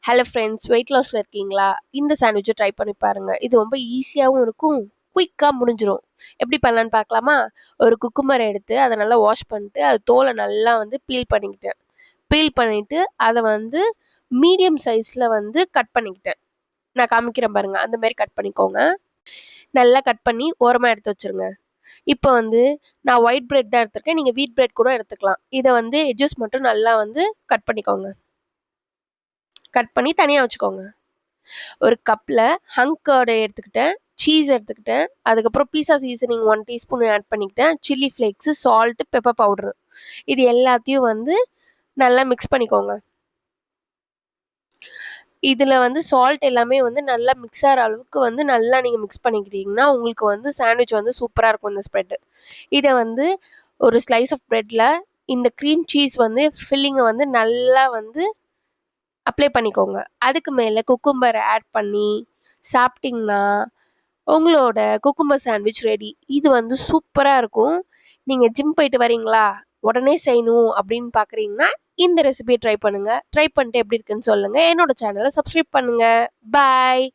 Hello friends, wait லாஸில் இருக்கீங்களா? இந்த சாண்ட்விட்சை try பண்ணி பாருங்கள். இது ரொம்ப ஈஸியாகவும் இருக்கும், குயிக்காக முடிஞ்சிடும். எப்படி பண்ணலான்னு பார்க்கலாமா? ஒரு குக்கும்பரை எடுத்து அதை நல்லா வாஷ் பண்ணிட்டு அது தோலை நல்லா பீல் பண்ணிக்கிட்டேன். பீல் பண்ணிவிட்டு அதை மீடியம் சைஸில் கட் பண்ணிக்கிட்டேன். நான் காமிக்கிறேன் பாருங்கள், அந்த மாதிரி கட் பண்ணிக்கோங்க. நல்லா கட் பண்ணி ஓரமாக எடுத்து வச்சுருங்க. இப்போ நான் ஒயிட் பிரெட் தான் எடுத்திருக்கேன், நீங்கள் வீட் பிரெட் கூட எடுத்துக்கலாம். இதை எட்ஜஸ் மட்டும் நல்லா கட் பண்ணிக்கோங்க. கட் பண்ணி தனியாக வச்சுக்கோங்க. ஒரு கப்பில் ஹங் கர்டு எடுத்துக்கிட்டேன், சீஸ் எடுத்துக்கிட்டேன், அதுக்கப்புறம் பீஸா சீசனிங் 1 டீஸ்பூன் ஆட் பண்ணிக்கிட்டேன், chilli flakes, salt, pepper powder. இது எல்லாத்தையும் நல்லா மிக்ஸ் பண்ணிக்கோங்க. இதில் சால்ட் எல்லாமே நல்லா மிக்ஸ் ஆகிற அளவுக்கு நல்லா நீங்கள் மிக்ஸ் பண்ணிக்கிட்டீங்கன்னா உங்களுக்கு சாண்ட்விச் சூப்பராக இருக்கும் இந்த ஸ்ப்ரெட்டு. இதை ஒரு ஸ்லைஸ் ஆஃப் ப்ரெட்டில் இந்த க்ரீம் சீஸ் ஃபில்லிங்கை நல்லா அப்ளை பண்ணிக்கோங்க. அதுக்கு மேலே குக்கும்பர் ஆட் பண்ணி சாப்பிட்டிங்கன்னா உங்களோட குக்கும்பர் சாண்ட்விச் ரெடி. இது சூப்பராக இருக்கும். நீங்கள் ஜிம் போயிட்டு வரீங்களா, உடனே செய்யணும் அப்படின்னு பார்க்குறீங்கன்னா இந்த ரெசிபியை ட்ரை பண்ணுங்கள். ட்ரை பண்ணிட்டு எப்படி இருக்குன்னு சொல்லுங்கள். என்னோட சேனலை சப்ஸ்கிரைப் பண்ணுங்கள். பாய்.